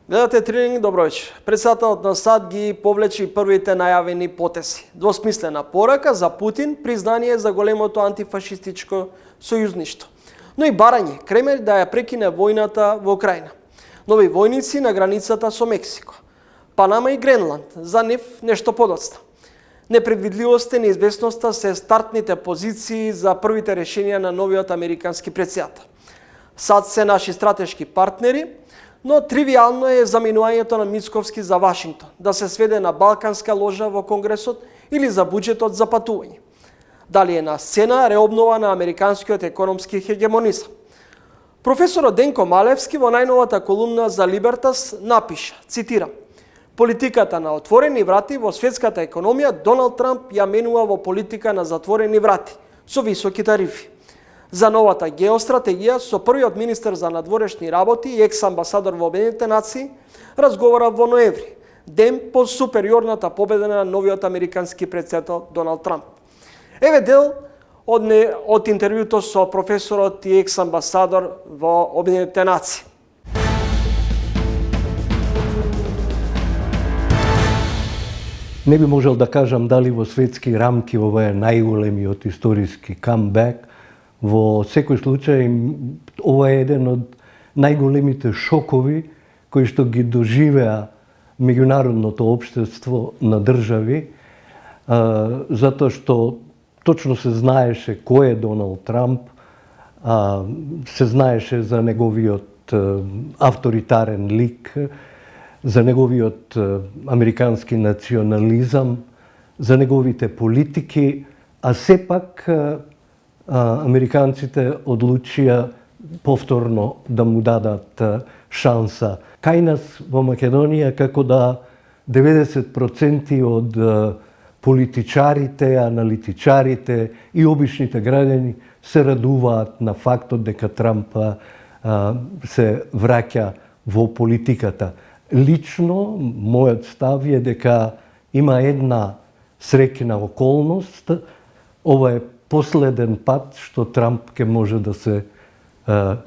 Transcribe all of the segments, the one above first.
Гледате Тренинг, добро вечер. Председателот на САД ги повлече првите најавени потеси. Двосмислена порака за Путин, признание за големото антифашистичко сојузништво. Но и барање Кремљ да ја прекине војната во Украина. Нови војници на границата со Мексико. Панама и Гренланд, за нив нешто подоцна. Непредвидливоста и неизвестноста се стартните позиции за првите решенија на новиот американски председател. САД се наши стратешки партнери, но тривиално е заминувањето на Мицковски за Вашингтон, да се сведе на балканска ложа во Конгресот или за буџетот за патување. Дали е на сцена реобнова на американскиот економски хегемонизам. Професорот Денко Малевски во најновата колумна за Либертас напиша, цитирам: "Политиката на отворени врати во светската економија Доналд Трамп ја менува во политика на затворени врати, со високи тарифи. За новата геостратегија со првиот министер за надворешни работи и екс-амбасадор во Обединетите нации разговара во ноември, ден по супериорната победа на новиот американски председател Доналд Трамп." Еве дел од интервјуто со професорот и екс-амбасадор во Обединетите нации. Не би можел да кажам дали во светски рамки ова е најголемиот историски камбек. Во секој случај, ова е еден од најголемите шокови кои што ги доживеа меѓународното општество на држави, затоа што точно се знаеше кој е Доналд Трамп, се знаеше за неговиот авторитарен лик, за неговиот американски национализам, за неговите политики, а сепак американците одлучија повторно да му дадат шанса. Кај нас во Македонија, како да 90% од политичарите, аналитичарите и обичните граѓани се радуваат на фактот дека Трамп се враќа во политиката. Лично, мојот став е дека има една среќна околност. Ова е последен пат што Трамп ќе може да се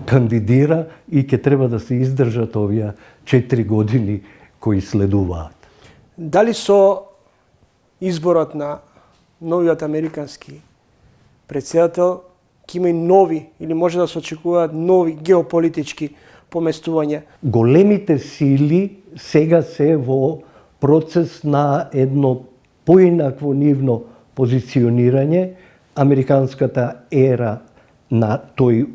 кандидира и ќе треба да се издржат овие 4 години кои следуваат. Дали со изборот на новиот американски председател ќе има и нови, или може да се очекуваат нови геополитички поместувања? Големите сили сега се во процес на едно поинакво нивно позиционирање. Американската ера на тој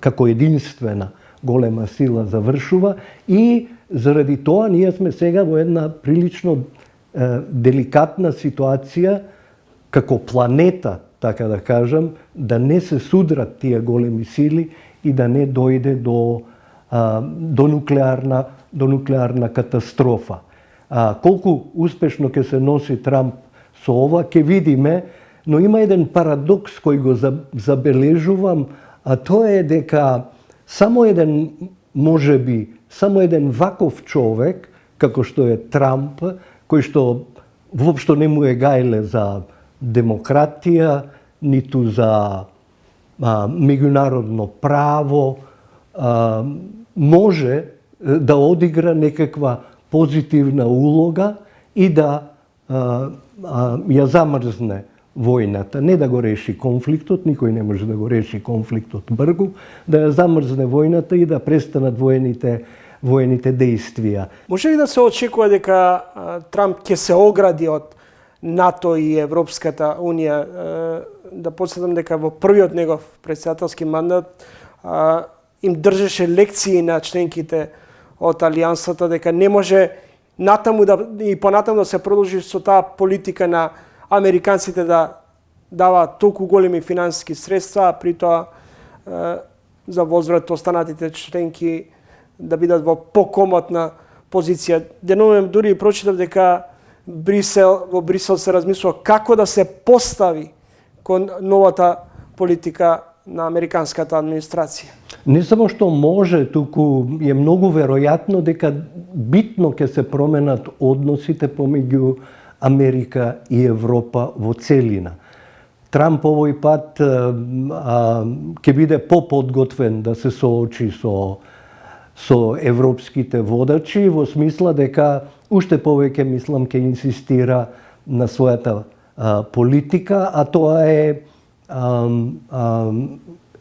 како единствена голема сила завршува и заради тоа ние сме сега во една прилично деликатна ситуација како планета, така да кажам, да не се судрат тие големи сили и да не дојде до нуклеарна катастрофа. Колку успешно ќе се носи Трамп со ова, ќе видиме, но има еден парадокс кој го забележувам, а тоа е дека само еден ваков човек, како што е Трамп, кој што воопшто не му е гајле за демократија, ниту за меѓународно право, може да одигра некаква позитивна улога и да ја замрзне војната. Не да го реши конфликтот, никој не може да го реши конфликтот бргу, да ја замрзне војната и да престанат воените дејствија. Може ли да се очекува дека Трамп ќе се огради од НАТО и Европската Унија? Да подсетам дека во првиот негов председателски мандат им држеше лекции на членките од Алијансата дека не може натаму и понатаму да се продолжи со таа политика на американците да даваат толку големи финансиски средства, а при тоа за возврат останатите членки да бидат во покомотна позиција. Деновем дури прочитав дека во Брисел се размислува како да се постави кон новата политика на американската администрација. Не само што може, туку е многу веројатно дека битно ќе се променат односите помеѓу Америка и Европа во целина. Трамп овој пат ќе биде поподготвен да се соочи со со европските водачи во смисла дека уште повеќе мислам ќе инсистира на својата политика, а тоа е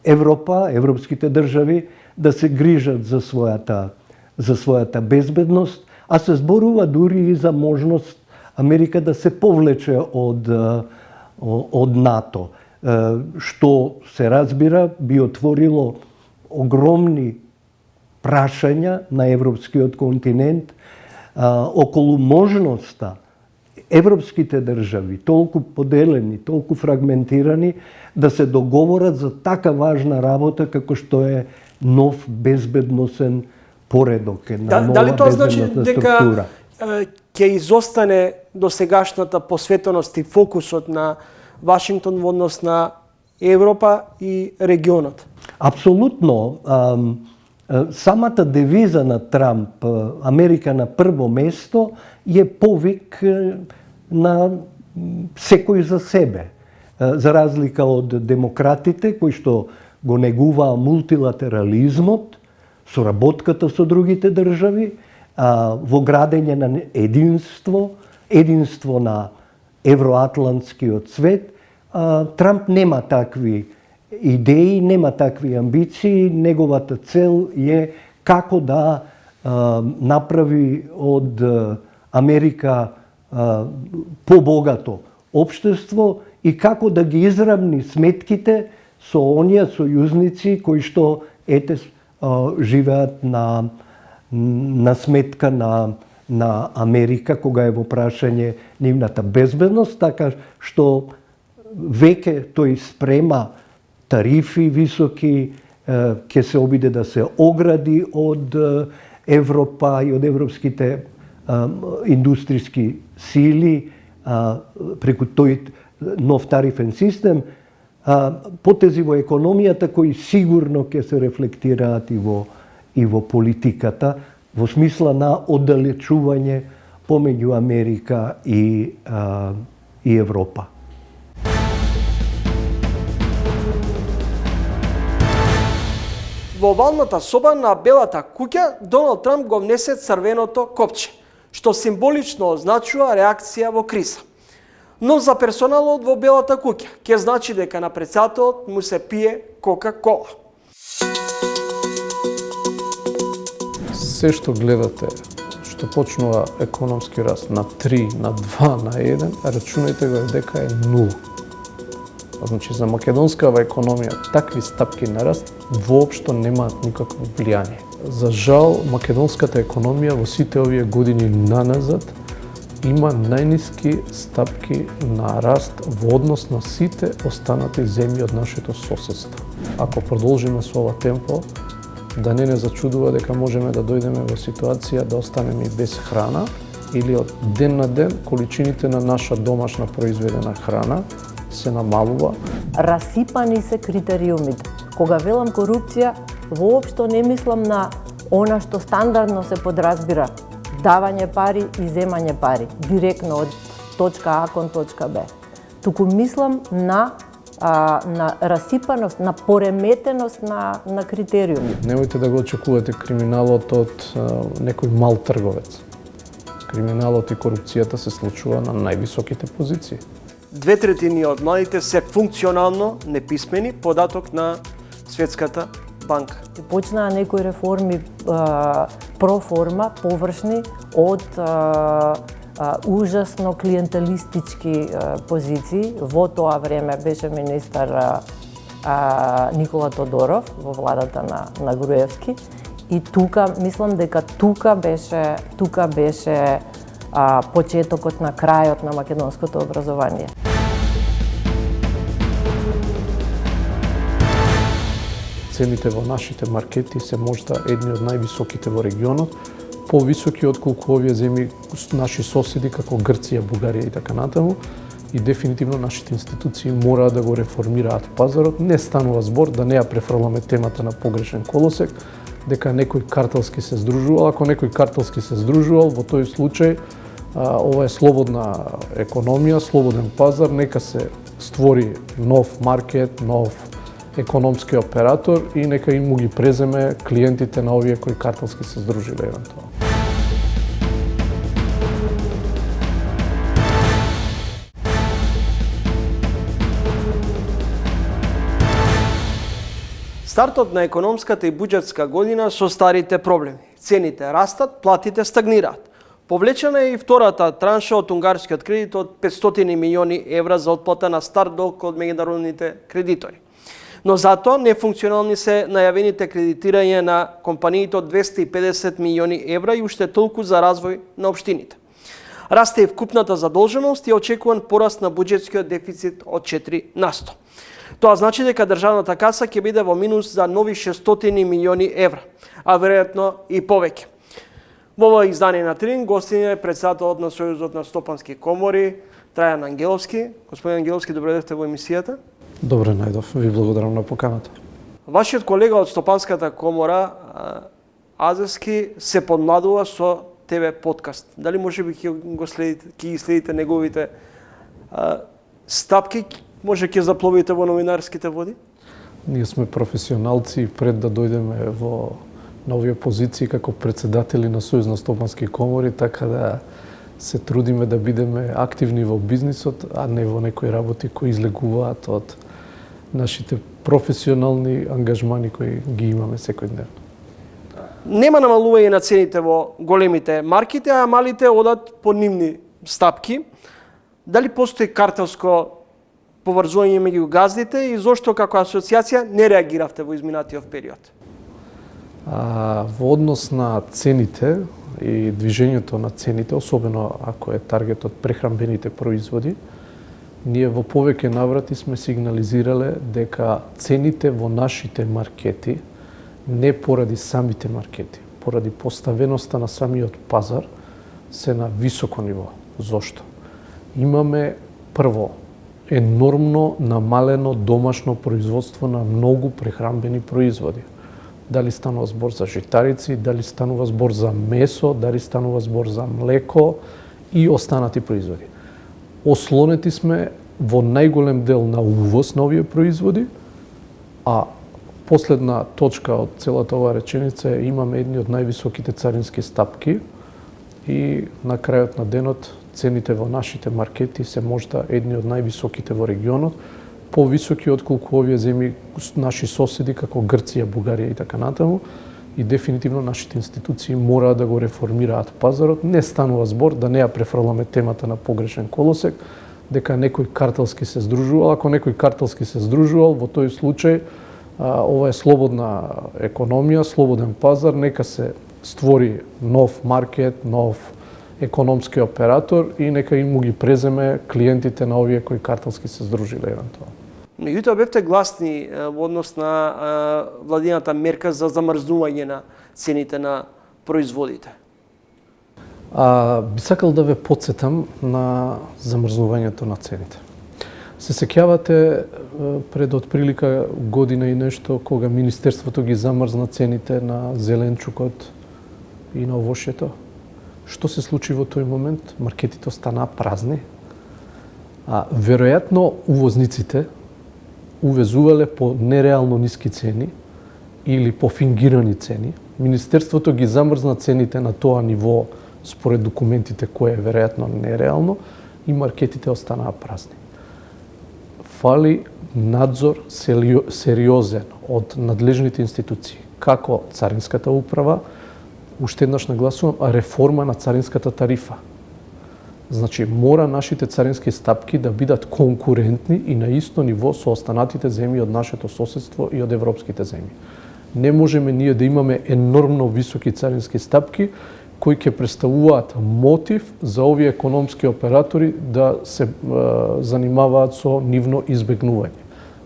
Европа, европските држави да се грижат за својата безбедност, а се зборува дури и за можност Америка да се повлече од НАТО, што се разбира би отворило огромни прашања на европскиот континент околу можноста европските држави, толку поделени, толку фрагментирани, да се договорат за така важна работа како што е нов безбедносен поредок, една нова дали тоа значи безбедносна дека структура. ќе изостане досегашната посветеност и фокусот на Вашингтон во однос на Европа и регионот? Апсолутно. Самата девиза на Трамп, Америка на прво место, е повик на секој за себе. За разлика од демократите, кои што го негуваа мултилатерализмот, соработката со другите држави, во градење на единство на евроатлантскиот свет, Трамп нема такви идеи, нема такви амбиции. Неговата цел е како да направи од Америка побогато општество и како да ги изравни сметките со оние сојузници кои што живеат на сметка на Америка кога е во прашање нивната безбедност, така што веќе тој спрема тарифи високи, ќе се обиде да се огради од Европа и од европските индустријски сили преку тој нов тарифен систем, потези во економијата кои сигурно ќе се рефлектираат и во политиката, во смисла на оддалечување помеѓу Америка и Европа. Во овалната соба на Белата куќа Доналд Трамп го внесе црвеното копче, што символично означува реакција во криза. Но за персоналот во Белата куќа ќе значи дека на претседателот му се пие Кока-кола. Се што гледате, што почнува економски раст на 3, на 2, на 1, рачунајте го дека е 0. Значи, за македонскава економија такви стапки на раст воопшто немаат никакво влијание. За жал, македонската економија во сите овие години наназад има најниски стапки на раст во однос на сите останати земји од нашето соседство. Ако продолжиме со ова темпо, да не зачудува дека можеме да дојдеме во ситуација да останеме и без храна или од ден на ден количините на наша домашна произведена храна се намалува. Расипани се критериумите. Кога велам корупција, воопшто не мислам на она што стандардно се подразбира давање пари и земање пари, директно од точка А кон точка Б. Туку мислам на расипаност, на пореметеност на критериуми. Немојте да го очекувате криминалот од некој мал трговец. Криминалот и корупцијата се случува на највисоките позиции. 2/3 од младите се функционално неписмени, податок на Светската банка. Почнаа некои реформи проформа, површни, од ужасно клиентелистички позиции. Во тоа време беше министар Никола Тодоров во владата на Груевски. И тука, мислам дека тука беше почетокот на крајот на македонското образование. Цените во нашите маркети се можда едни од највисоките во регионот, повисоки отколку овие земји наши соседи како Грција, Бугарија и така натаму. И дефинитивно нашите институции мораат да го реформираат пазарот. Не станува збор да не ја префрламе темата на погрешен колосек, дека некој картелски се здружувал. Ако некој картелски се здружувал, во тој случај ова е слободна економија, слободен пазар, нека се створи нов маркет, нов економски оператор и нека им му ги преземе клиентите на овие кои картелски се здружиле евентуално. Стартот на економската и буџетска година со старите проблеми. Цените растат, платите стагнираат. Повлечена е и втората транша од унгарскиот кредит од 500 милиони евра за отплата на стар долг од меѓународните кредитори. Но затоа нефункционални се најавените кредитирање на компаниите од 250 милиони евра и уште толку за развој на општините. Расте и вкупната задолженост и очекуван пораст на буџетскиот дефицит од 4%. Тоа значи дека државната каса ќе биде во минус за нови 600 милиони евра, а веројатно и повеќе. Во ова издание на Трин гостин е председателот на Сојузот на стопански комори Трајан Ангеловски. Господин Ангеловски, добре дојдовте во емисијата. Добре најдов, ви благодарам на поканата. Вашиот колега од Стопанската комора Азевски се подмладува со ТВ подкаст. Дали може би ќе ги следите неговите стапки? Може ќе запловите во новинарските води? Ние сме професионалци пред да дојдеме на овие позиции како председатели на Сојуз на стопански комори, така да се трудиме да бидеме активни во бизнисот, а не во некои работи кои излегуваат од нашите професионални ангажмани кои ги имаме секојдневно. Нема намалување на цените во големите марките, а малите одат по нивни стапки. Дали постои картелско поврзување меѓу газдите и зошто како асоциација не реагиравте во изминатиот период? Во однос на цените и движењето на цените, особено ако е таргетот прехранбените производи, ние во повеќе наврати сме сигнализирале дека цените во нашите маркети, не поради самите маркети, поради поставеноста на самиот пазар, се на високо ниво. Зошто? Имаме прво енормно намалено домашно производство на многу прехранбени производи. Дали станува збор за житарици, дали станува збор за месо, дали станува збор за млеко и останати производи. Ослонети сме во најголем дел на увоз на овие производи, а последна точка од целата оваа реченица е имаме едни од највисоките царински стапки и на крајот на денот цените во нашите маркети се можда едни од највисоките во регионот, повисоки отколку овие земји наши соседи како Грција, Бугарија и така натаму, и дефинитивно нашите институции мораат да го реформираат пазарот. Не станува збор да не ја префрламе темата на погрешен колосек, дека некој картелски се здружувал. Ако некој картелски се здружувал, во тој случај ова е слободна економија, слободен пазар, нека се створи нов маркет, нов економски оператор и нека им му ги преземе клиентите на овие кои картелски се здружиле евентуално. Меѓутоа бевте гласни во однос на владината мерка за замрзнување на цените на производите. Би сакал да ве потсетам на замрзнувањето на цените. Се сеќавате пред отприлика година и нешто кога Министерството ги замрзна цените на зеленчукот и на овошјето? Што се случи во тој момент? Маркетите останаа празни. Веројатно увозниците увезувале по нереално ниски цени или по фингирани цени. Министерството ги замрзна цените на тоа ниво според документите кое е веројатно нереално и маркетите останаа празни. Фали надзор сериозен од надлежните институции, како Царинската управа, уште еднаш нагласувам, реформа на царинската тарифа. Значи, мора нашите царински стапки да бидат конкурентни и на исто ниво со останатите земји од нашето соседство и од европските земји. Не можеме ние да имаме енормно високи царински стапки кои ќе представуваат мотив за овие економски оператори да се занимаваат со нивно избегнување.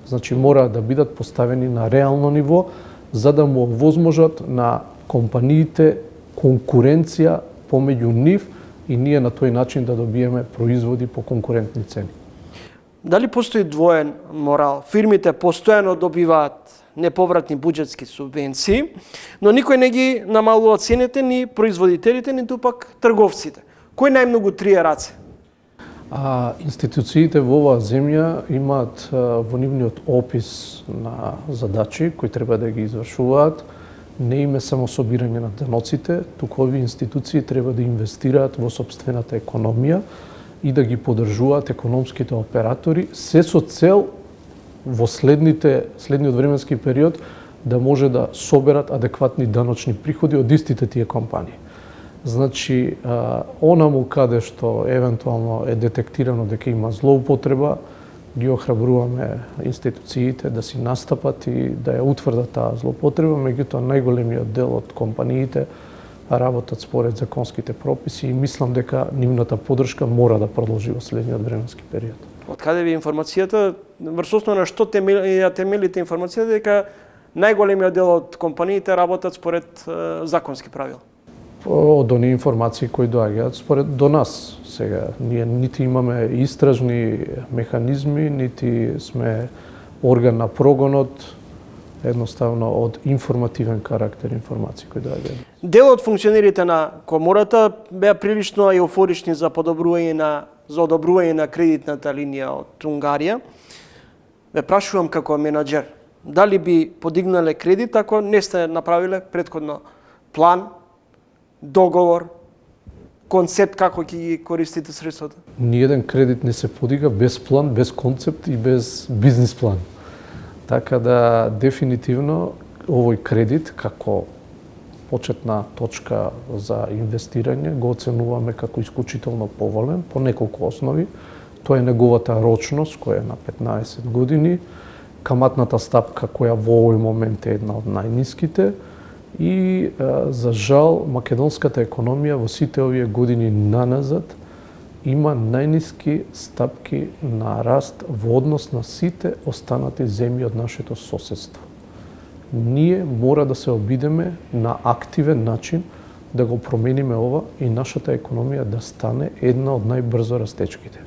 Значи, мора да бидат поставени на реално ниво за да му овозможат на компаниите конкуренција помеѓу нив и ние на тој начин да добиеме производи по конкурентни цени. Дали постои двоен морал? Фирмите постојано добиваат неповратни буџетски субвенции, но никој не ги намалува цените ни производителите, ниту пак трговците. Кој најмногу трие раце? А институциите во оваа земја имаат во нивниот опис на задачи кои треба да ги извршуваат. Не име само собирање на даноците, туку овие институции треба да инвестираат во сопствената економија и да ги поддржуваат економските оператори, се со цел во следниот временски период да може да соберат адекватни даночни приходи од истите тие компании. Значи, онаму каде што евентуално е детектирано дека има злоупотреба, ги охрабруваме институциите да си настапат и да ја утврдат таа злоупотреба, меѓутоа најголемиот дел од компаниите работат според законските прописи и мислам дека нивната поддршка мора да продолжи во следниот временски период. Од каде ви информацијата, врз основа на што темелите информацијата дека најголемиот дел од компаниите работат според законски правила? Од оние информации кои доаѓаат според до нас. Сега, ние нити имаме истражни механизми, нити сме орган на прогонот, едноставно од информативен карактер информации кои доаѓаат. Дел од функционерите на комората беа прилично еуфорични за одобрување на кредитната линија од Унгарија. Ве прашувам како менаџер, дали би подигнале кредит ако не сте направиле претходно план, договор, концепт како ќе ги користите средствата? Ниеден кредит не се подига без план, без концепт и без бизнис план. Така да дефинитивно овој кредит како почетна точка за инвестирање го оценуваме како исклучително поволен по неколку основи. Тоа е неговата рочност која е на 15 години, каматната стапка која во овој момент е една од најниските и за жал македонската економија во сите овие години наназад има најниски стапки на раст во однос на сите останати земји од нашето соседство. Ние мора да се обидеме на активен начин да го промениме ова и нашата економија да стане една од најбрзо растечките.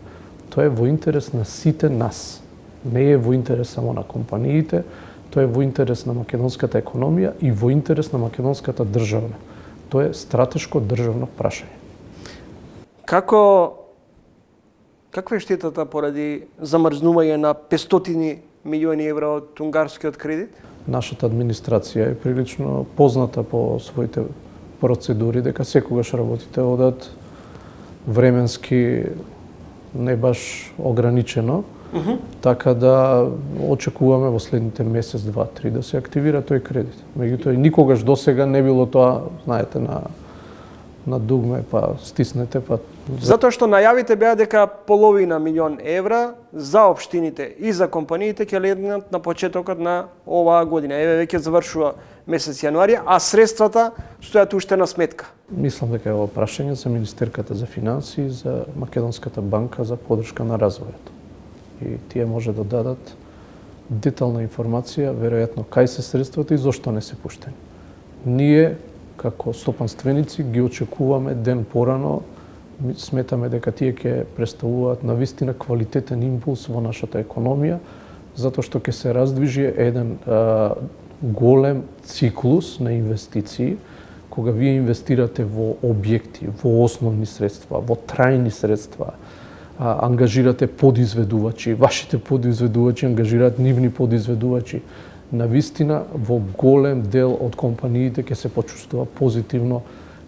Тоа е во интерес на сите нас. Не е во интерес само на компаниите, тоа е во интерес на македонската економија и во интерес на македонската држава. Тоа е стратешко државно прашање. Каква е штетата поради замрзнување на 500 милиони евра од унгарскиот кредит? Нашата администрација е прилично позната по своите процедури, дека секогаш работите одат временски не баш ограничено, така да очекуваме во следните месец, два, три да се активира тој кредит. Меѓутоа и никогаш досега не било тоа, знаете, на дугме, па стиснете, па... Затоа што најавите беа дека половина милион евра за општините и за компаниите ќе легнат на почетокот на оваа година. Еве веќе завршува месец јануари, а средствата стојат уште на сметка. Мислам дека е ова прашање за Министерката за финансии и за Македонската банка за поддршка на развојот. И тие може да дадат детална информација, веројатно кај се средствата и зошто не се пуштени. Ние како стопанственици ги очекуваме ден порано, сметаме дека тие ќе представуваат навистина квалитетен импулс во нашата економија, затоа што ќе се раздвижи еден голем циклус на инвестиции, кога вие инвестирате во објекти, во основни средства, во трајни средства, ангажирате подизведувачи, вашите подизведувачи ангажираат нивни подизведувачи. Навистина, во голем дел од компаниите ќе се почувствува позитивно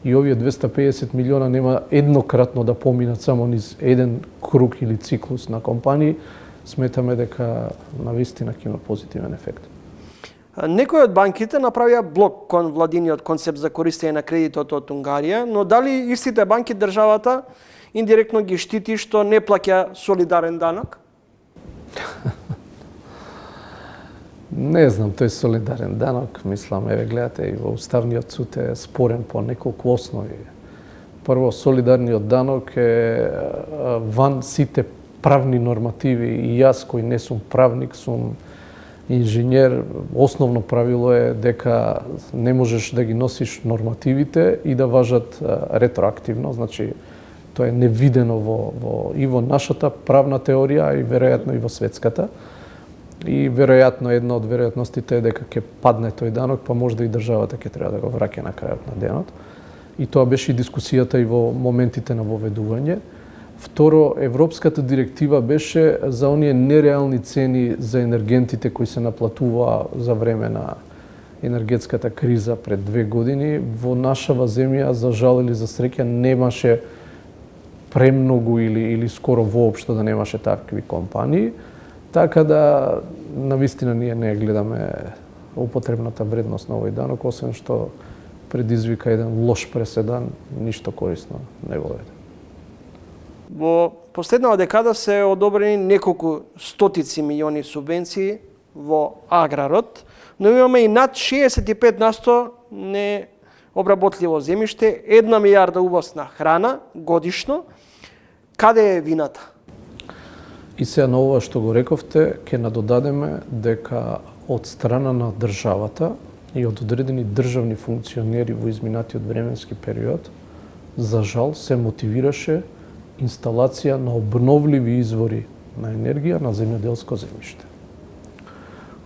и овие 250 милиона нема еднократно да поминат само низ еден круг или циклус на компании. Сметаме дека навистина ќе има позитивен ефект. Некои од банките направија блок кон владиниот концепт за користење на кредитот од Унгарија, но дали истите банки државата индиректно ги штити што не плаќа солидарен данок? Не знам, тој солидарен данок, мислам, еве гледате и во Уставниот суд е спорен по неколку основи. Прво, солидарниот данок е ван сите правни нормативи и јас кој не сум правник, сум инженер, основно правило е дека не можеш да ги носиш нормативите и да важат ретроактивно, значи тоа е невидено и во нашата правна теорија и веројатно и во светската. И веројатно една од веројатностите е дека ќе падне тој данок, па можда и државата ќе треба да го враќа на крајот на денот. И тоа беше и дискусијата и во моментите на воведување. Второ, Европската директива беше за оние нереални цени за енергентите кои се наплатуваа за време на енергетската криза пред 2 години. Во нашава земја, за жал или за среќа, немаше премногу или скоро воопшто да немаше такви компании. Така да, навистина, ние не гледаме употребната вредност на овој данок, освен што предизвика еден лош преседан, ништо корисно не го веде. Во последнава декада се одобрени неколку стотици милиони субвенции во аграрот, но имаме и над 65% необработливо земјиште, 1 милиарда увоз на храна годишно. Каде е вината? И сега на ова што го рековте, ќе надодадеме дека од страна на државата и од одредени државни функционери во изминатиот временски период, за жал се мотивираше инсталација на обновливи извори на енергија на земјоделско земјиште.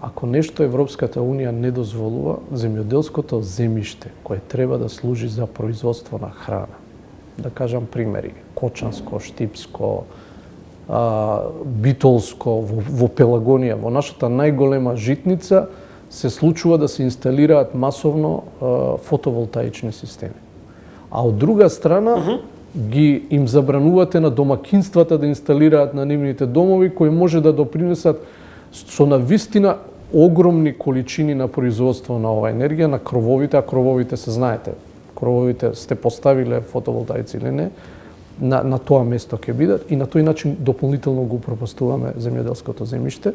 Ако нешто Европската Унија не дозволува, земјоделското земјиште кое треба да служи за производство на храна, да кажам примери, Кочанско, Штипско, Битолско, во Пелагонија, во нашата најголема житница, се случува да се инсталираат масовно фотоволтаични системи. А од друга страна, им забранувате на домакинствата да инсталираат на нивните домови, кои може да допринесат со навистина огромни количини на производство на оваа енергија на крововите, а крововите се знаете. Крововите сте поставиле фотоволтаици или не, на тоа место ќе бидат и на тој начин дополнително го пропастуваме земјоделското земјиште.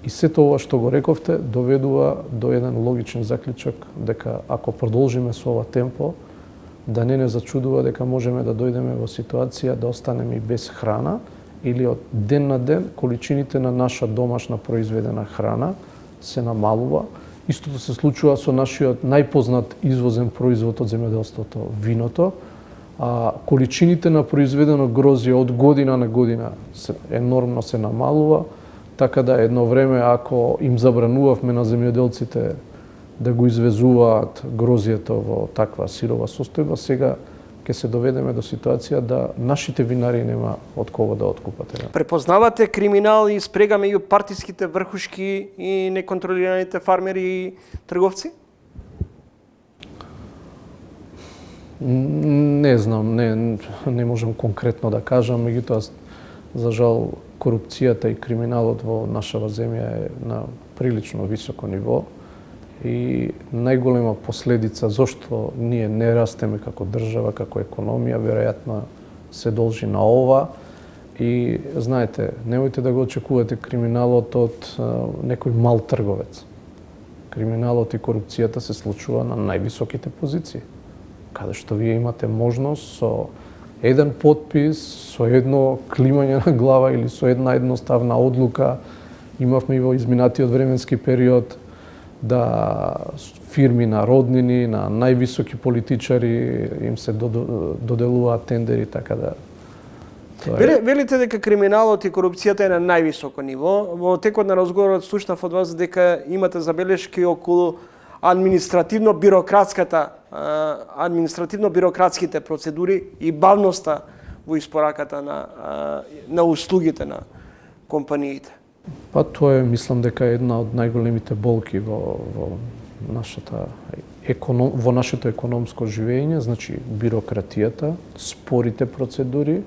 И сето ова што го рековте доведува до еден логичен заклучок дека ако продолжиме со ова темпо, да не зачудува дека можеме да дојдеме во ситуација да останеме и без храна или од ден на ден количините на наша домашна произведена храна се намалува. Истото се случува со нашиот најпознат извозен производ од земјоделството, виното. Количините на произведено грозје од година на година енормно се намалува, така да едно време ако им забранувавме на земјоделците да го извезуваат грозјето во таква сирова состојба, сега ќе се доведеме до ситуација да нашите винари нема од кого да откупат. Препознавате криминал и спрега меѓу партиските врхушки и неконтролираните фармери и трговци? Не знам, не можам конкретно да кажам, меѓутоа за жал корупцијата и криминалот во нашава земја е на прилично високо ниво. И најголема последица зошто ние не растеме како држава, како економија, веројатно се должи на ова. И знаете, немојте да го очекувате криминалот од некој мал трговец. Криминалот и корупцијата се случува на највисоките позиции, каде што вие имате можност со еден подпис, со едно климање на глава или со една едноставна одлука, имавме и во изминатиот временски период, да фирми на роднини, на највисоки политичари им се доделуваат тендери, така да... Велите дека криминалот и корупцијата е на највисоко ниво. Во текот на разговорот слушнав од вас дека имате забелешки околу административно-бирократските процедури и бавноста во испораката на услугите на компаниите. Па тоа е, мислам дека е една од најголемите болки во нашето економско живење, значи бирократијата, спорите процедури,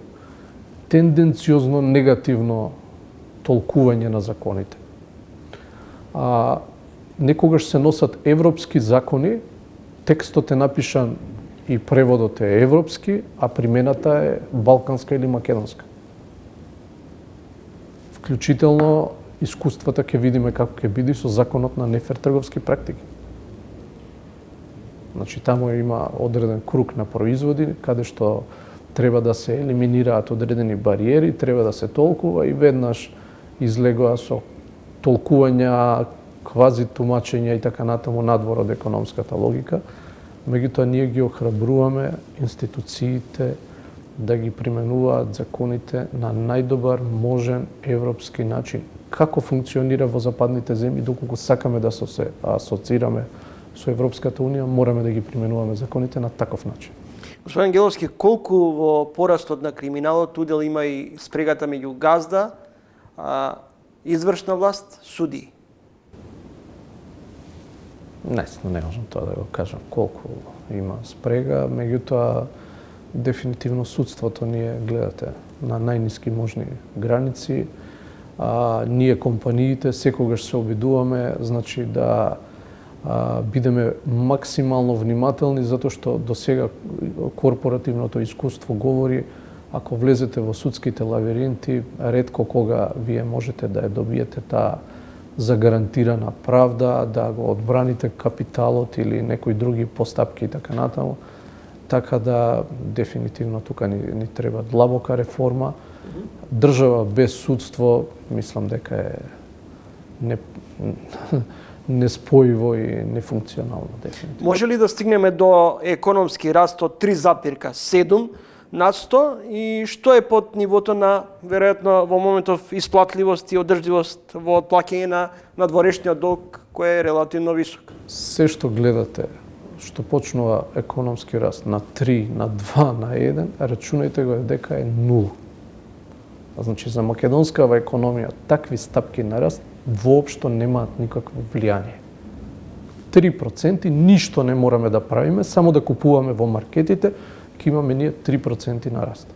тенденциозно негативно толкување на законите. Некогаш се носат европски закони, текстот е напишан и преводот е европски, а примената е балканска или македонска. Вклучително искуствата ќе видиме како ќе биде со законот на нефер трговски практики. Значи таму има одреден круг на производи каде што треба да се елиминираат одредени бариери, треба да се толкува и веднаш излегоа со толкувања, квази тумачења и така натаму надвор од економската логика. Меѓутоа ние ги охрабруваме институциите да ги применуваат законите на најдобар можен европски начин. Како функционира во западните земји, доколку сакаме да се асоцираме со Европската Унија, мораме да ги применуваме законите на таков начин. Господин Ангеловски, колку во порастот на криминалот удел има и спрегата меѓу газда, извршна власт, суди? Наистина не можам тоа да го кажам колку има спрега, меѓутоа дефинитивно судството ние гледате на најниски можни граници. Ние компаниите секогаш се обидуваме, значи да бидеме максимално внимателни, затоа што до сега корпоративното искуство говори, ако влезете во судските лавиринти, ретко кога вие можете да ја добиете таа загарантирана правда, да го одбраните капиталот или некои други постапки и така натаму. Така да, дефинитивно тука ни треба длабока реформа. Држава без судство, мислам дека е неспојиво и нефункционално, дефинитивно. Може ли да стигнеме до економски раст од 3,7 на 100 и што е под нивото на, веројатно, во моментов исплатливост и одржливост во отплаќање на надворешниот долг, кој е релативно висок? Се што гледате, што почнува економски раст на 3, на 2, на 1, рачунајте го дека е 0. Значи, за македонскава економија такви стапки на раст воопшто немаат никакво влијание. 3% ништо не мораме да правиме, само да купуваме во маркетите, ќе имаме ние 3% на раст.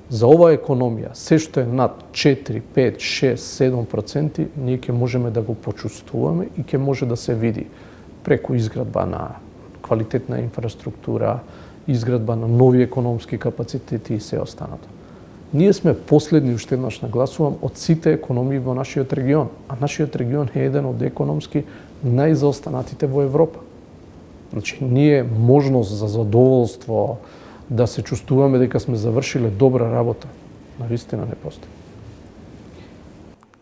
За оваа економија, се што е над 4, 5, 6, 7%, ние ќе можеме да го почувствуваме и ќе може да се види преку изградба на квалитетна инфраструктура, изградба на нови економски капацитети и се останато. Ние сме последни, уште еднаш нагласувам, од сите економии во нашиот регион, а нашиот регион е еден од економски најзаостанатите во Европа. Значи, ние можност за задоволство да се чувствуваме дека сме завршиле добра работа, навистина не постои.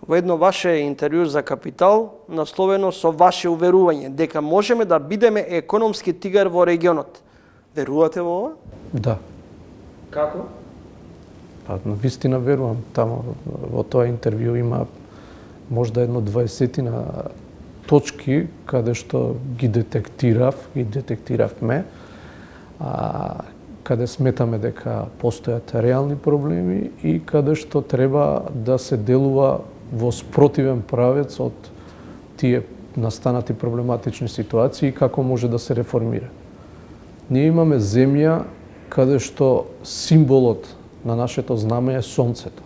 Во едно ваше интервју за Капитал, насловено со ваше уверување дека можеме да бидеме економски тигар во регионот. Верувате во ова? Да. Како? Па, навистина верувам. Тамо во тоа интервју има можда едно 20 точки каде што ги детектиравме, каде сметаме дека постојат реални проблеми и каде што треба да се делува во спротивен правец од тие настанати проблематични ситуации и како може да се реформира. Ние имаме земја каде што символот на нашето знаме е сонцето.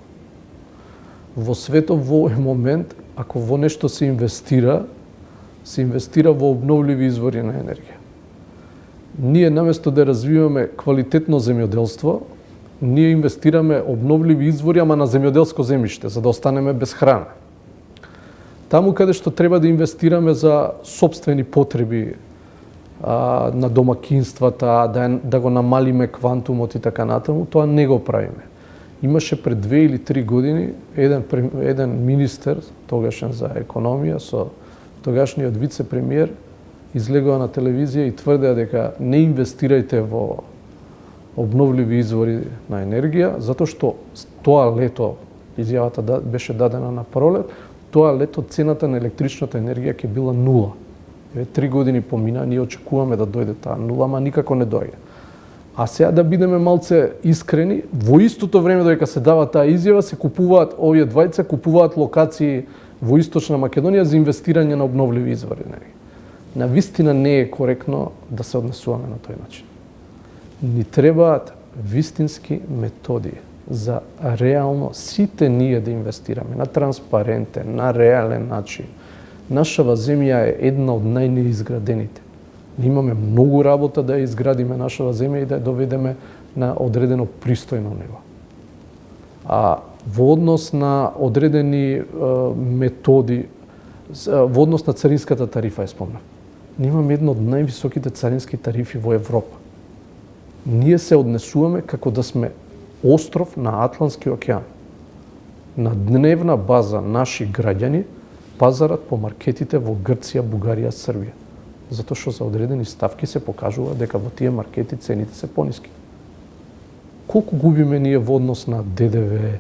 Во светот во овој момент, ако во нешто се инвестира во обновливи извори на енергија. Ние наместо да развиваме квалитетно земјоделство, ние инвестираме обновливи извори, ама на земјоделско земјиште, за да останеме без храна. Таму каде што треба да инвестираме за сопствени потреби на домакинствата, да го намалиме квантумот и така натаму, тоа не го правиме. Имаше пред 2 или 3 години еден министер, тогашен за економија, со тогашниот вице-премиер, излегува на телевизија и тврдеа дека не инвестирајте во обновливи извори на енергија, затоа што тоа лето, изјавата беше дадена на пролет, тоа лето цената на електричната енергија ќе била 0. 3 години помина, ние очекуваме да дојде таа 0, ама никако не дојде. А сега да бидеме малце искрени, во истото време додека се дава таа изјава, се купуваат, овие двајца купуваат локации во Источна Македонија за инвестирање на обновливи извори енергија. Навистина не е коректно да се однесуваме на тој начин. Ни требаат вистински методи за реално сите ние да инвестираме на транспарентен, на реален начин. Нашава земја е една од најнеизградените. Ние имаме многу работа да ја изградиме нашава земја и да ја доведеме на одредено пристојно ниво. А во однос на одредени методи, во однос на царинската тарифа ја спомнав. Ние имаме една од највисоките царински тарифи во Европа. Ние се однесуваме како да сме остров на Атлантски океан. На дневна база наши граѓани пазарат по маркетите во Грција, Бугарија, Србија. Затоа што за одредени ставки се покажува дека во тие маркети цените се пониски. Колку губиме ние во однос на ДДВ,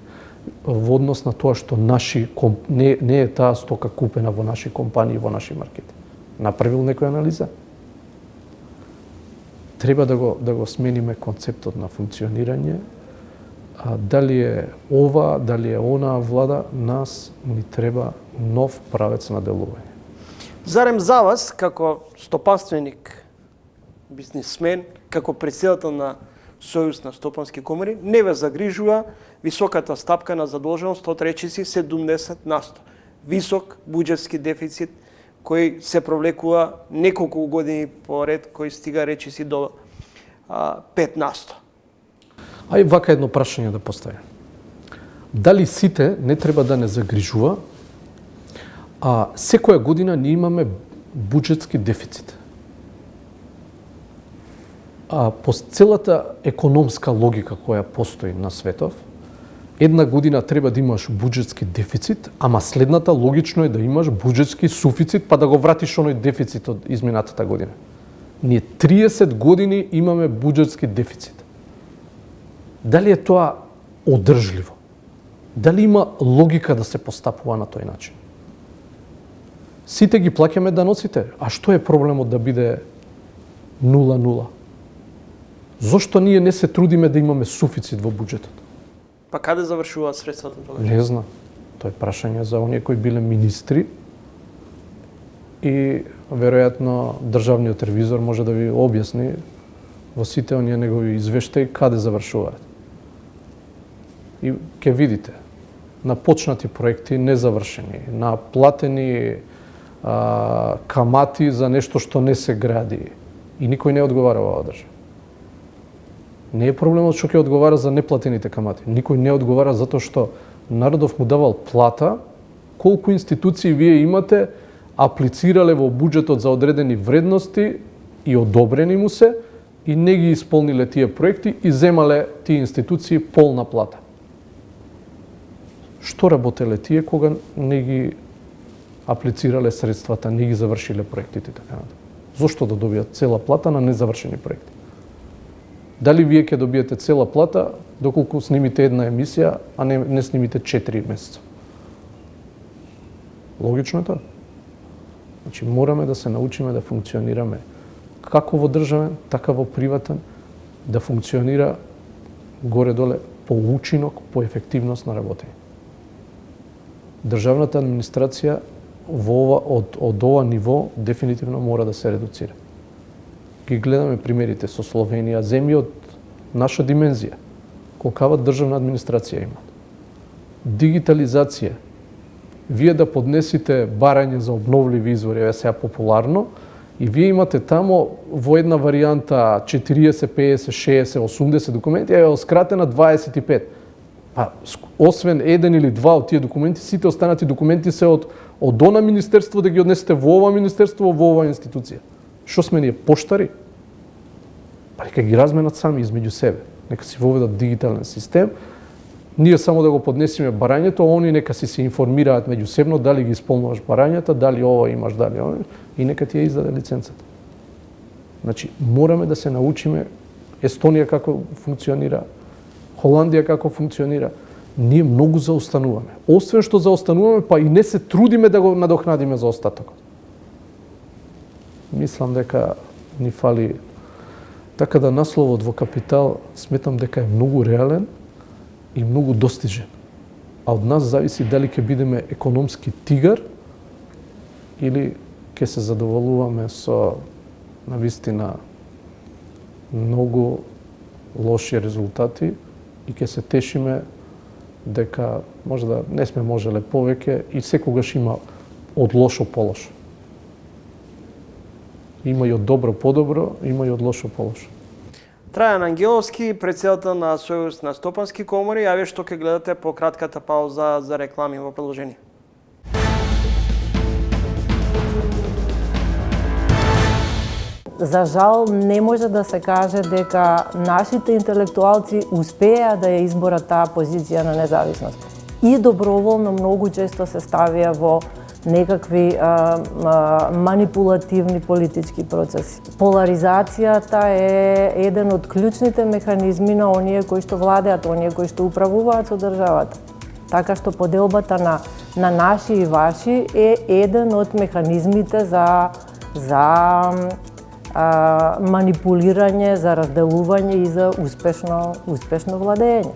во однос на тоа што не е таа стока купена во наши компании, во наши маркети? Направил некоја анализа? треба да го смениме концептот на функционирање. Дали е ова, дали е онаа влада, нас ни треба нов правец на делување. Зарем за вас, како стопанственик, бизнисмен, како председател на Сојуз на стопански комори, не ве загрижува високата стапка на задолженост од речиси 70%. Висок буџетски дефицит кој се провлекува неколку години поред, кој стига речиси до 5%. Ај вака едно прашање да поставим. Дали сите не треба да не загрижува, а секоја година ние имаме буџетски дефицит? По целата економска логика која постои на светов, една година треба да имаш буџетски дефицит, ама следната логично е да имаш буџетски суфицит, па да го вратиш оној дефицит од изминатата година. Ние 30 години имаме буџетски дефицит. Дали е тоа одржливо? Дали има логика да се постапува на тој начин? Сите ги плаќаме даноците, а што е проблемот да биде 0-0? Зошто ние не се трудиме да имаме суфицит во буџетот? Па каде завршуваат средствата тогаш? Не знам. Тоа е прашање за оние кои биле министри и веројатно државниот ревизор може да ви објасни во сите оние негови извештаи каде завршуваат. И ќе видите на почнати проекти незавршени, на платени камати за нешто што не се гради и никој не одговара во оваа држава. Не е проблемот што ќе одговара за неплатените камати. Никој не одговара затоа што народов му давал плата, колку институции вие имате аплицирале во буџетот за одредени вредности и одобрени му се и не ги исполниле тие проекти и земале тие институции полна плата. Што работеле тие кога не ги аплицирале средствата, не ги завршиле проектите така натаму? Зошто да добијат цела плата на незавршени проекти? Дали вие ќе добиете цела плата доколку снимите една емисија, а не снимите 4 месеца? Логично е тоа. Значи мораме да се научиме да функционираме како во државен, така во приватен, да функционира горе-доле по учинок, по ефективност на работење. Државната администрација од ова ниво дефинитивно мора да се редуцира. Ги гледаме примерите со Словенија, земји од наша димензија, колкава државна администрација има. Дигитализација. Вие да поднесите барање за обновливи извори, е сега популарно, и вие имате тамо во една варијанта 40, 50, 60, 80 документи, е скратена 25. Па, освен еден или два од тие документи, сите останати документи се од она министерство да ги однесете во ова министерство, во ова институција. Што сме ние, поштари? Па нека ги разменат сами измеѓу себе. Нека си воведат дигитален систем, ние само да го поднесиме барањето, они нека се информираат меѓусебно дали ги исполнуваш барањата, дали ова имаш, дали ова, и нека ти ја издаде лиценцата. Значи, мораме да се научиме Естонија како функционира, Холандија како функционира. Ние многу заостануваме. Освен што заостануваме, па и не се трудиме да го надокнадиме за остатокот. Мислам дека ни фали. Така да насловот во Капитал сметам дека е многу реален и многу достижен. А од нас зависи дали ќе бидеме економски тигар или ќе се задоволуваме со навистина многу лоши резултати и ќе се тешиме дека може да не сме можеле повеќе и секогаш има од лошо по лошо. Има и од добро по-добро, има и од лошо по-лошо. Трајан Ангеловски, председател на Сојуз на стопански комори, јаве што ќе гледате по кратката пауза за реклами во продолжение. За жал не може да се каже дека нашите интелектуалци успеа да ја изборат таа позиција на независност. И доброволно многу често се ставија во некакви манипулативни политички процеси. Поларизацијата е еден од клучните механизми на оние кои што владеат, оние кои што управуваат со државата. Така што поделбата на наши и ваши е еден од механизмите за манипулирање, за разделување и за успешно владење.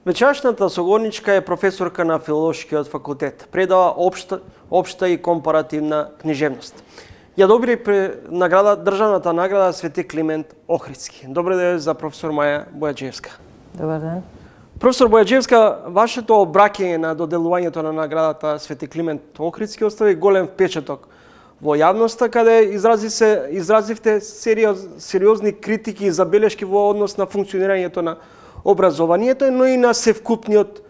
Вечерашната соговорничка е професорка на Филолошкиот факултет. Предава општа и компаративна книжевност. Ја добри државната награда Свети Климент Охридски. Добре ден за професор Маја Бојаджиевска. Добар ден. Професор Бојаджиевска, вашето обраќање на доделувањето на наградата Свети Климент Охридски остави голем впечаток во јавноста, каде изразивте сериозни критики и забелешки во однос на функционирањето на образованието, но и на севкупниот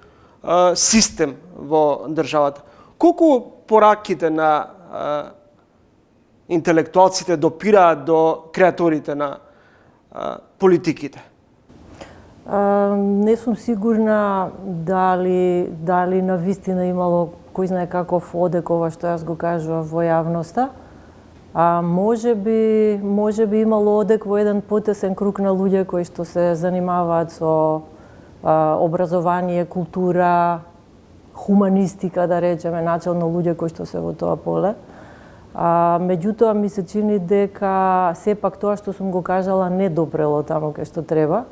систем во државата. Колку пораките на интелектуалците допираат до креаторите на политиките? Не сум сигурна дали навистина имало кој знае каков одек ова што јас го кажував во јавноста. Може би имало одек во еден потесен круг на луѓе кои што се занимаваат со образование, култура, хуманистика, да речеме, начелно луѓе кои што се во тоа поле. Меѓутоа ми се чини дека сепак тоа што сум го кажала не допрело таму кај што треба.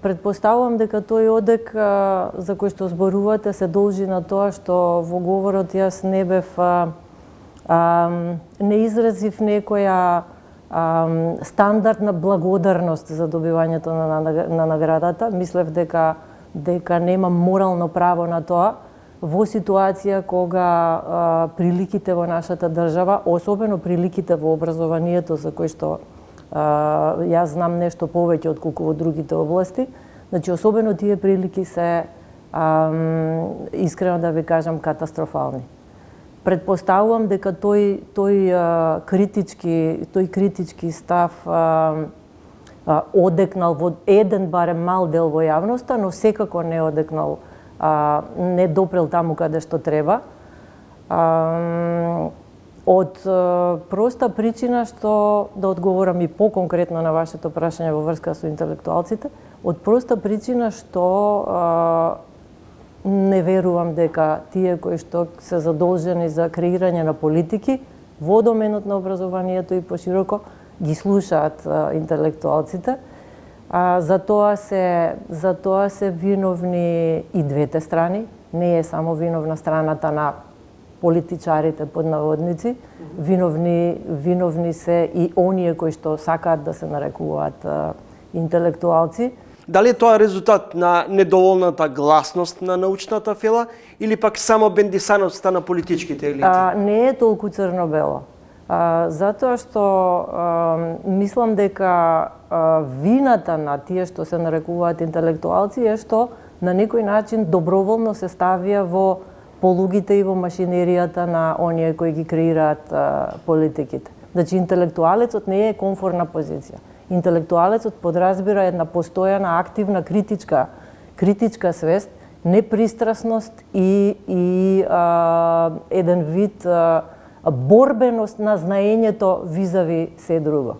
Предпоставувам дека тој одек за кој што зборувате се должи на тоа што во говорот јас не бев не изразив некоја стандардна благодарност за добивањето на наградата. Мислев дека немам морално право на тоа во ситуација кога приликите во нашата држава, особено приликите во образованието, за кои што јас знам нешто повеќе отколку во другите области, значи особено тие прилики се искрено да ви кажам катастрофални. Предпоставувам дека тој критички став одекнал во еден барем мал дел во јавноста, но секако не одекнал, не допрел таму каде што треба. Од проста причина што, да одговорам и поконкретно на вашето прашање во врска со интелектуалците, од проста причина што не верувам дека тие кои што се задолжени за креирање на политики во доменот на образованието и пошироко ги слушаат интелектуалците. За тоа се виновни и двете страни. Не е само виновна страната на политичарите под наводници, виновни се и оние кои што сакаат да се нарекуваат интелектуалци. Дали е тоа резултат на недоволната гласност на научната фела или пак само бендисаноста на политичките елити? Не е толку црно-бело. Затоа што мислам дека вината на тие што се нарекуваат интелектуалци е што на некој начин доброволно се ставија во полугите и во машинеријата на оние кои ги креираат политиките. Значи интелектуалецот не е комфорна позиција. Интелектуалецот подразбира една постојана активна критичка свест, непристрасност и еден вид борбеност на знаењето визави се друго.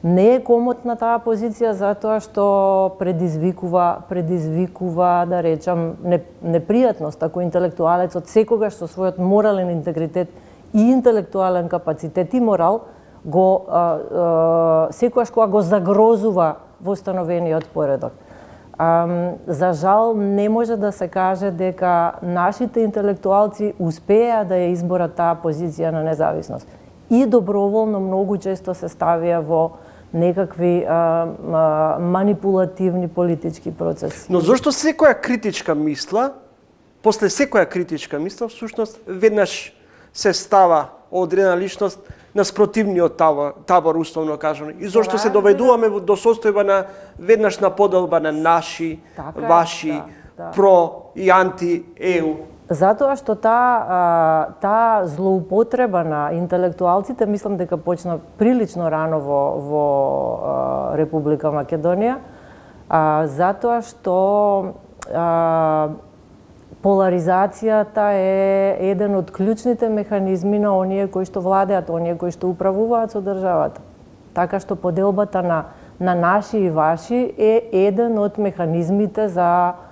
Не е комотна таа позиција затоа што предизвикува да речам непријатност ако интелектуалецот секогаш со својот морален интегритет и интелектуален капацитет и морал секогаш кога го загрозува востановениот поредок. За жал не може да се каже дека нашите интелектуалци успеа да ја изборат таа позиција на независност. И доброволно многу често се ставија во некакви манипулативни политички процеси. Но зошто секоја критичка мисла, после секоја критичка мисла, всушност веднаш се става одредена личност наспротивниот табор, условно кажано. И зошто се доведуваме до состојба на веднаш на поделба на наши, ваши, про и анти-ЕУ? Затоа што таа злоупотреба на интелектуалците мислам дека почна прилично рано во Република Македонија, затоа што поларизацијата е еден од клучните механизми на оние кои што владеат, оние кои што управуваат со државата. Така што поделбата на наши и ваши е еден од механизмите за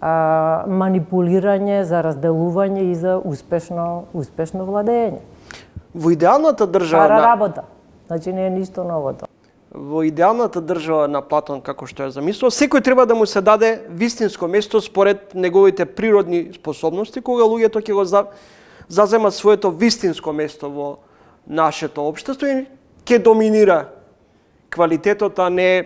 манипулирање, за разделување и за успешно владење. Во идеалната држава Пара работа. Значи не е ништо ново тоа. Во идеалната држава на Платон, како што ја замислува, секој треба да му се даде вистинско место според неговите природни способности, кога луѓето ќе го заземат своето вистинско место во нашето општество и ќе доминира квалитетот, а не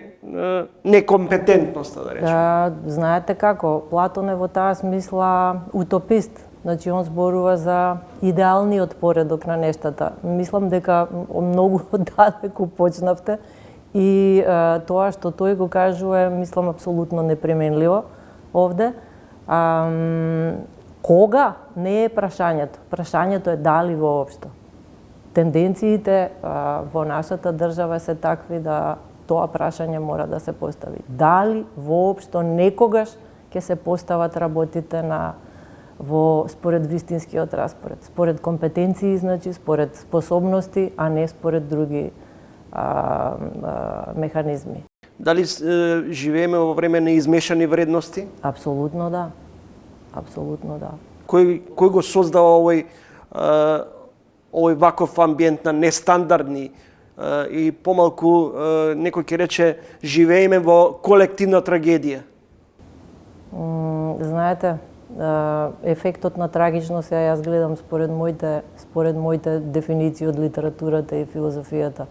некомпетентноста, да речеме. Знаете како, Платон е во таа смисла утопист. Значи, он зборува за идеалниот поредок на нештата. Мислам дека многу далеку почнавте и тоа што тој го кажува, мислам, апсолутно непременливо овде. Кога не е прашањето? Прашањето е дали воопшто. Тенденциите во нашата држава се такви да тоа прашање мора да се постави. Дали воопшто некогаш ќе се постават работите според вистинскиот распоред, според компетенции, значи според способности, а не според други механизми. Дали живееме во време на измешани вредности? Апсолутно да. Апсолутно да. Кој го создава овој ваков амбиент на нестандардни и помалку некој ќе рече живееме во колективна трагедија? Знаете, ефектот на трагичност јас гледам според моите дефиниции од литературата и филозофијата.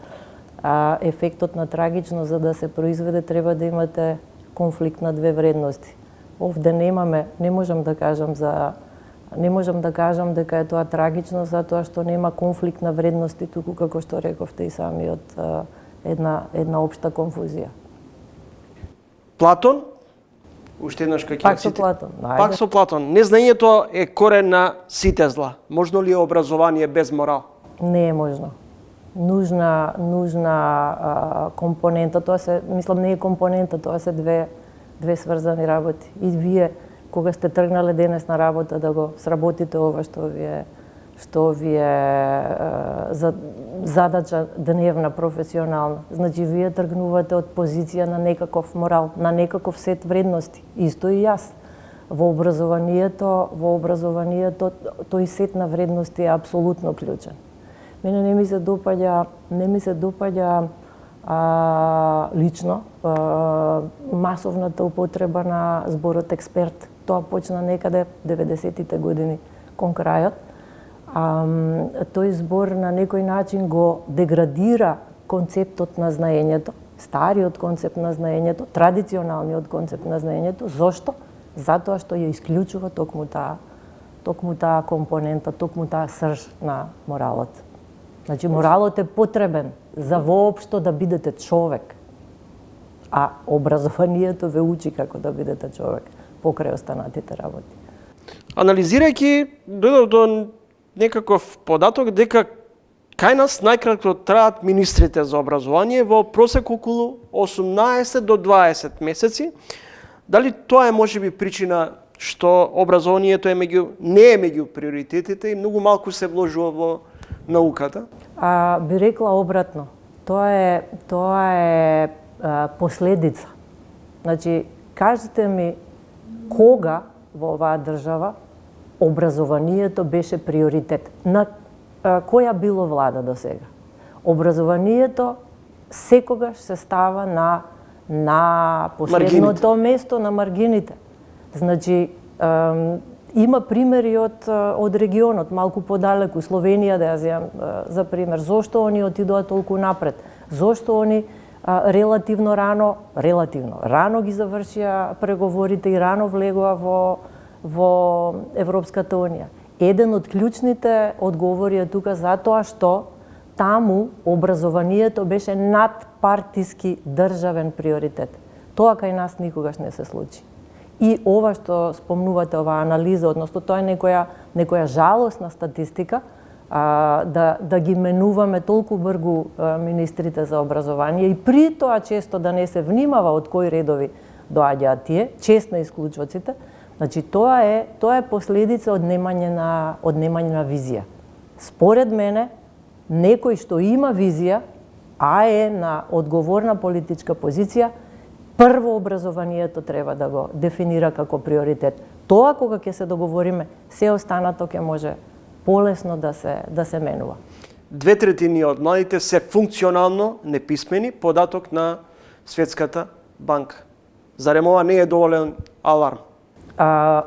Ефектот на трагичност, за да се произведе, треба да имате конфликт на две вредности. Овде не можам да кажам дека е тоа трагично, затоа што нема конфликт на вредности, туку како што рековте и самиот една општа конфузија. Платон? Уште еднаш кај Пак со Платон. Пак со Платон. Незнанието е корен на сите зла. Можно ли е образование без морал? Не е можно. Нужна компонента, мислам не е компонента, тоа се две сврзани работи. И вие кога сте тргнале денес на работа да го сработите ова што ви е задача дневна, професионална. Значи вие тргнувате од позиција на некаков морал, на некаков сет вредности. Исто и јас. Во образованието тој сет на вредности е апсолутно клучен. Мене не ми се допаѓа лично масовната употреба на зборот експерт. Тоа почна некаде 90-тите години кон крајот. Тој збор на некој начин го деградира концептот на знаењето, стариот концепт на знаењето, традиционалниот концепт на знаењето. Зошто? Затоа што ја исклучува токму таа компонента, токму таа срж на моралот. Значи, моралот е потребен за воопшто да бидете човек, а образованието ве учи како да бидете човек покрај останатите работи. Анализирајќи, дојдов до некаков податок дека кај нас најкратко траат министрите за образование во просек околу 18 до 20 месеци. Дали тоа е можеби причина што образованието не е меѓу приоритетите и многу малку се вложува во науката? Би рекла обратно. Тоа е последица. Значи, кажете ми кога во оваа држава образованието беше приоритет. На која било влада до сега? Образованието секогаш се става на последното место, на маргините. Значи, има примери од регионот, малку подалеку, Словенија да ја земам за пример. Зошто они отидоа толку напред? Зошто они релативно рано ги завршија преговорите и рано влегоа во Европската Унија? Еден од клучните одговори е тука затоа што таму образованието беше надпартиски државен приоритет. Тоа кај нас никогаш не се случи. И ова што спомнувате, оваа анализа, односно тоа е некоја жалосна статистика, да ги менуваме толку бргу министрите за образование и при тоа често да не се внимава од кои редови доаѓаат тие, честно исклучоците. Значи тоа е последица од немање на визија. Според мене, некој што има визија а е на одговорна политичка позиција, прво образованието треба да го дефинира како приоритет. Тоа кога ќе се договориме, се останато ќе може полесно да се менува. 2/3 од младите се функционално неписмени, податок на Светската банка. Зарем ова не е доволен аларм?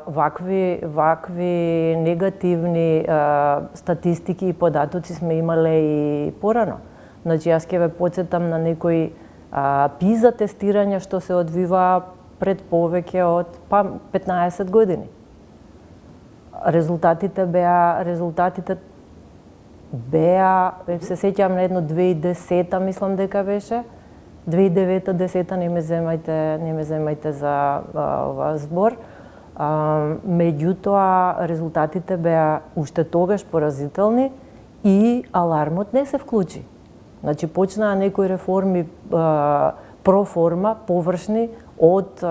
Вакви негативни статистики и податоци сме имале и порано. Значи, јас ќе ве подсетам на некои PISA тестирања што се одвива пред повеќе од 15 години. Резултатите беа, се сеќавам на едно 2010-та, мислам дека беше, 2009-10-та, не ме земајте за ова збор. Меѓутоа, резултатите беа уште тогаш поразителни и алармот не се вклучи. Значи, почнаа некои реформи проформа, површни, од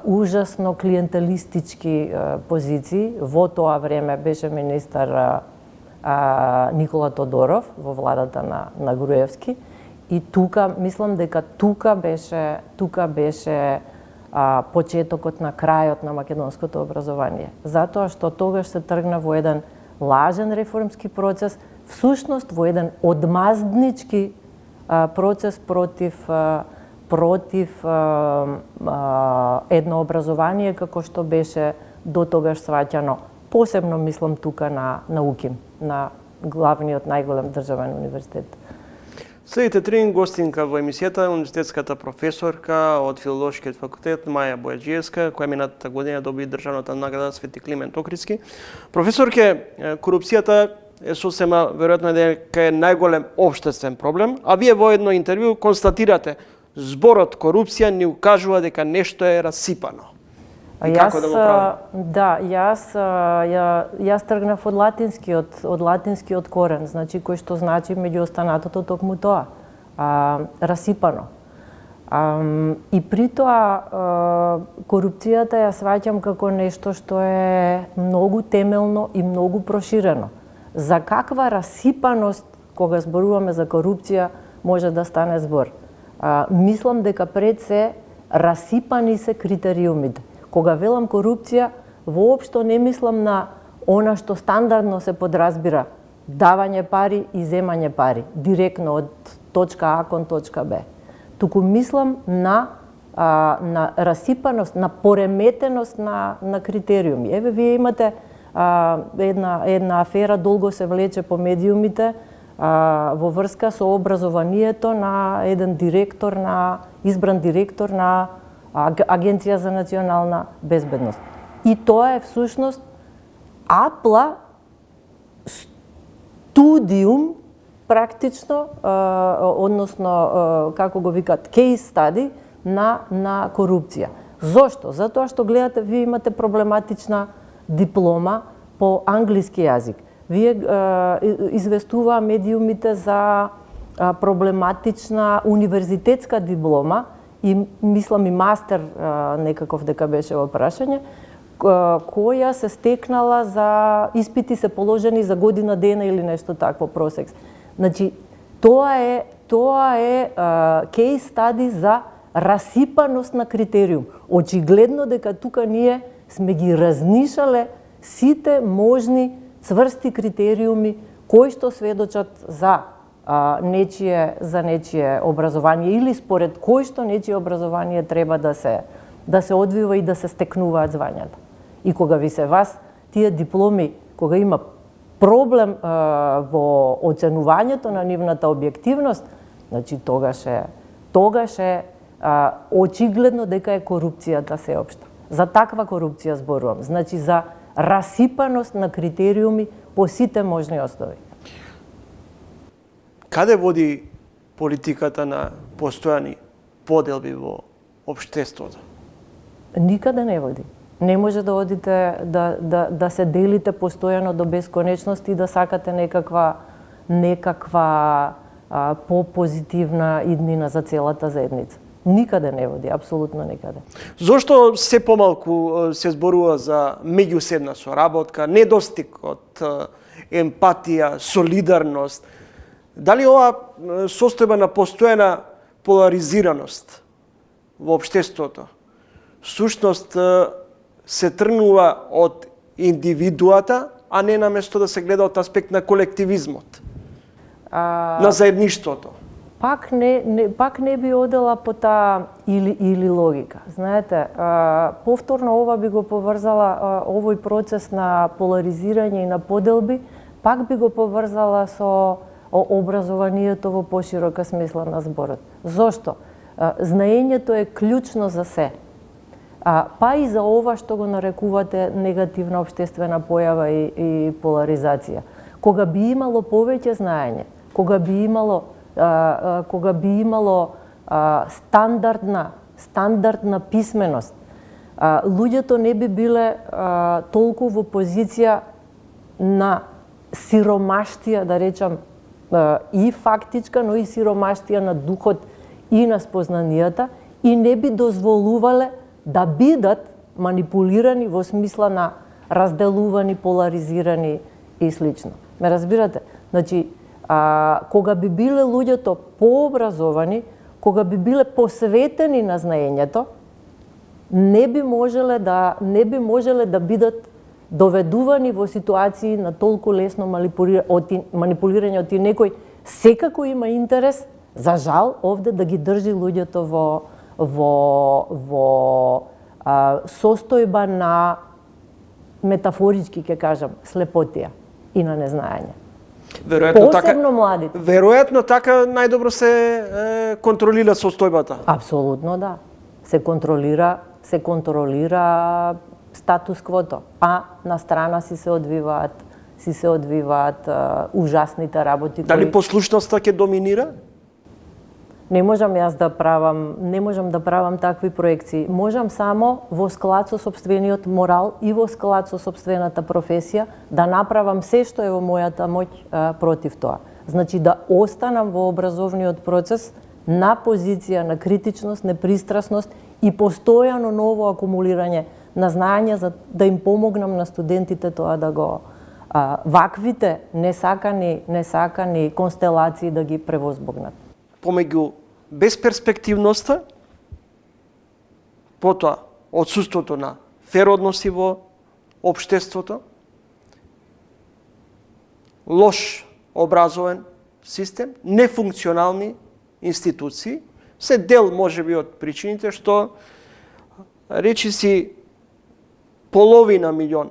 ужасно клиентелистички позиции. Во тоа време беше министар Никола Тодоров во владата на Груевски. И тука, мислам дека тука беше почетокот на крајот на македонското образование. Затоа што тогаш се тргна во еден лажен реформски процес, всушност во еден одмазднички процес против едно образование како што беше до тогаш сваќано. Посебно мислам тука на УКИМ, на главниот најголем државен универзитет. Следите тренинг гостинка во емисијата универзитетската професорка од Филолошкиот факултет Маја Бојаджиевска, која минатата година доби државната награда Свети Климент Охридски. Професорке, корупцијата е сосема веројатно дека е најголем општествен проблем, а вие во едно интервју констатирате зборот корупција ни укажува дека нешто е расипано. И како да го правиме? Да, јас тргнав од латинскиот корен, значи кој што значи меѓу останатото токму тоа, расипано. И при тоа корупцијата ја сваќам како нешто што е многу темелно и многу проширено. За каква расипаност кога зборуваме за корупција може да стане збор? Мислам дека пред се расипани се критериумите. Кога велам корупција, воопшто не мислам на она што стандардно се подразбира давање пари и земање пари, директно од точка А кон точка Б. Туку мислам на расипаност, на пореметеност на критериуми. Еве, вие имате една афера, долго се влече по медиумите, во врска со образованието на еден избран директор на Агенција за национална безбедност. И тоа е всушност апла студиум практично, односно, како го викат, кейс стади на корупција. Зошто? Затоа што гледате, вие имате проблематична диплома по англиски јазик. Вие известуваа медиумите за проблематична универзитетска диплома и мислам и мастер некаков дека беше во прашање, која се стекнала за испити се положени за година дена или нешто такво просекс. Значи, тоа е кейс стади за расипаност на критериум. Очигледно дека тука ние сме ги разнишале сите можни цврсти критериуми кои што сведочат за нечие образование или според кој што нечие образование треба да се одвива и да се стекнуваат звањата. И кога ви се вас тие дипломи, кога има проблем во оценувањето на нивната објективност, значи тогаш е очигледно дека е корупцијата сеопшта. За таква корупција зборувам, значи за расипаност на критериуми по сите можни основи. Каде води политиката на постојани поделби во општеството? Никаде не води. Не може да одите да се делите постојано до бесконечност и да сакате некаква попозитивна иднина за целата заедница. Никаде не води, апсолутно никаде. Зошто се помалку се зборува за меѓуседна соработка, недостиг од емпатија, солидарност? Дали ова состојба на постојана поларизираност во општеството сушност се тргнува од индивидуата, а не на место да се гледа од аспект на колективизмот, на заедништвото? Пак не би одела по таа или логика. Знаете, повторно ова би го поврзала, овој процес на поларизирање и на поделби, пак би го поврзала со образованието во поширока смисла на зборот. Зошто? Знаењето е клучно за се. Па и за ова што го нарекувате негативна општествена појава и поларизација. Кога би имало повеќе знаење, кога би имало стандардна писменост, луѓето не би биле толку во позиција на сиромаштија, да речам, и фактичка, но и сиромаштија на духот и на спознанијата, и не би дозволувале да бидат манипулирани во смисла на разделувани, поларизирани и слично. Ме разбирате? Значи, кога би биле луѓето пообразовани, кога би биле посветени на знаењето, не би можеле да бидат доведувани во ситуации на толку лесно манипулирање од некој секако има интерес, за жал, овде да ги држи луѓето во состојба на, метафорички ќе кажам, слепотија и на незнаење. Посебно младите. Веројатно така најдобро се контролира состојбата. Апсолутно да. Се контролира статус-квото, а на страна си се одвиваат ужасните работи. Дали послушноста ќе доминира? Не можам да правам такви проекции. Можам само во склад со сопствениот морал и во склад со сопствената професија да направам се што е во мојата моќ против тоа. Значи да останам во образовниот процес на позиција на критичност, непристрасност и постојано ново акумулирање на знаење за да им помогнам на студентите тоа да го ваквите несакани констелации да ги превозбогнат. Помеѓу безперспективноста, потоа отсуството на фер односи во општеството, лош образовен систем, нефункционални институции, се дел можеби од причините што речиси половина милион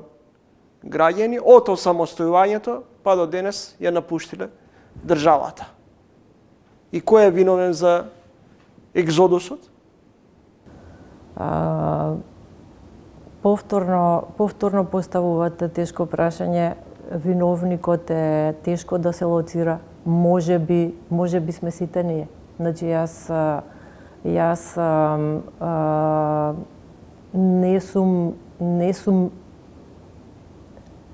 граѓани од осамостојувањето па до денес ја напуштиле државата. И кој е виновен за екзодусот? Повторно поставувате тешко прашање. Виновникот е тешко да се лоцира. Може би сме сите ние. Значи јас не сум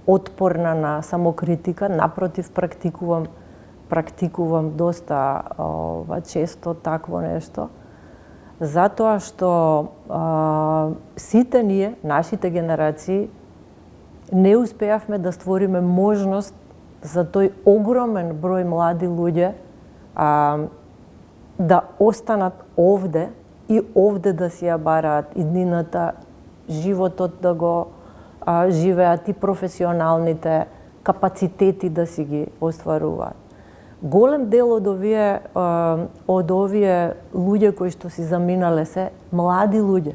отпорна на самокритика, напротив практикувам доста често такво нешто, затоа што сите ние, нашите генерации, не успеавме да створиме можност за тој огромен број млади луѓе да останат овде и овде да си ја бараат иднината, животот да го живеат и професионалните капацитети да си ги остваруваат. Голем дел од овие луѓе кои што си заминале се млади луѓе,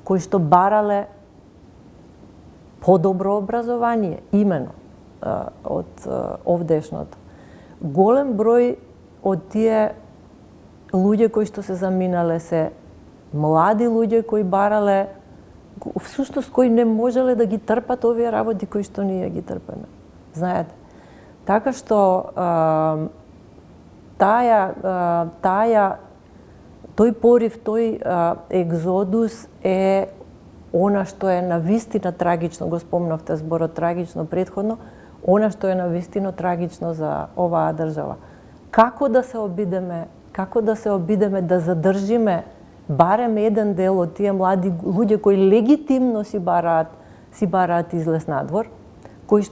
кои што барале подобро образование, имено од овдешното. Голем број од тие луѓе кои што се заминале се млади луѓе кои барале, всушност кои не можеле да ги трпат овие работи кои што ние ги трпеме. Знаете? Така што тој порив, тој екзодус е она што е навистина трагично, го спомнавте зборот трагично претходно, она што е навистина трагично за оваа држава. Како да се обидеме да задржиме барем еден дел од тие млади луѓе кои легитимно си бараат излез надвор, кои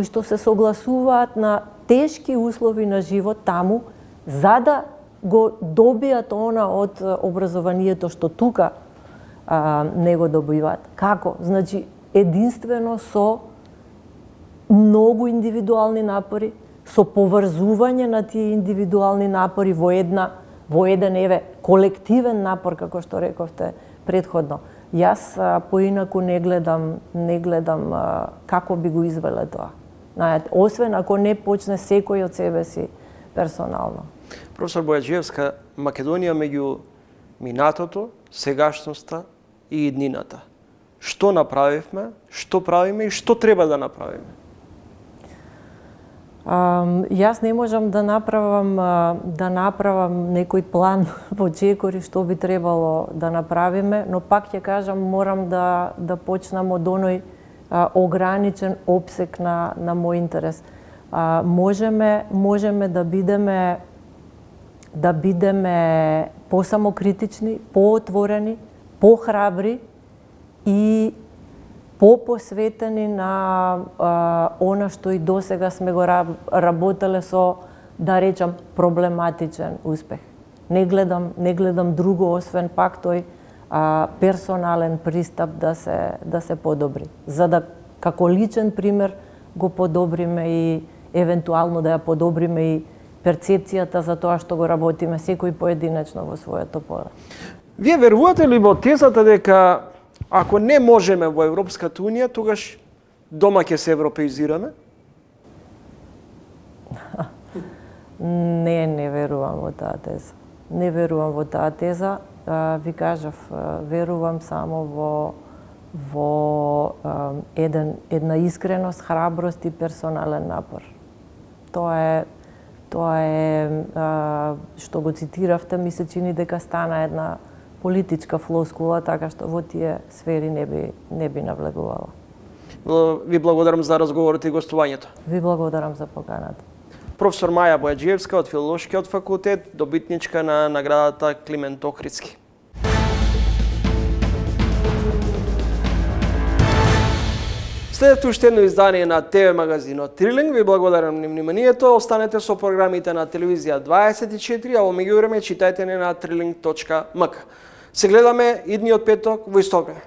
што се согласуваат на тешки услови на живот таму, за да го добијат она од образованието што тука не го добиваат. Како? Значи, единствено со многу индивидуални напори, со поврзување на тие индивидуални напори во еден колективен напор, како што рековте претходно. Јас поинаку не гледам како би го извеле тоа. Освен ако не почне секој од себе си персонално. Професор Бојаджиевска, Македонија меѓу минатото, сегашноста и иднината. Што направивме, што правиме и што треба да направиме? Јас не можам да направам некој план во чекори што би требало да направиме, но пак ќе кажам, морам да почнам од оној ограничен опсек на мој интерес. Можеме да бидеме посамокритични, поотворени, похрабри и попосветени на она што и досега сме го работеле со, да речам, проблематичен успех. Не гледам друго освен пак тој персонален пристап да се подобри, за да како личен пример го подобриме и евентуално да ја подобриме и перцепцијата за тоа што го работиме секој поединечно во своето поле. Вие верувате ли во тезата дека ако не можеме во Европската Унија, тогаш дома ќе се европеизираме? Не верувам во таа теза. Не верувам во таа теза. Ви кажав, верувам само во една искреност, храброст и персонален напор. Тоа е што го цитиравте, ми се чини дека стана една политичка флоскула, така што во тие сфери не би навлегувала. Ви благодарам за разговорот и гостувањето. Ви благодарам за поканата. Професор Маја Бојаджиевска од Филолошкиот факултет, добитничка на наградата Климент Охридски. Следете уште едно издание на ТВ магазинот Трилинг. Ви благодарам на вниманието. Останете со програмите на телевизија 24, а во меѓувреме читајте на trilling.mk. Се гледаме идниот петок во исто време.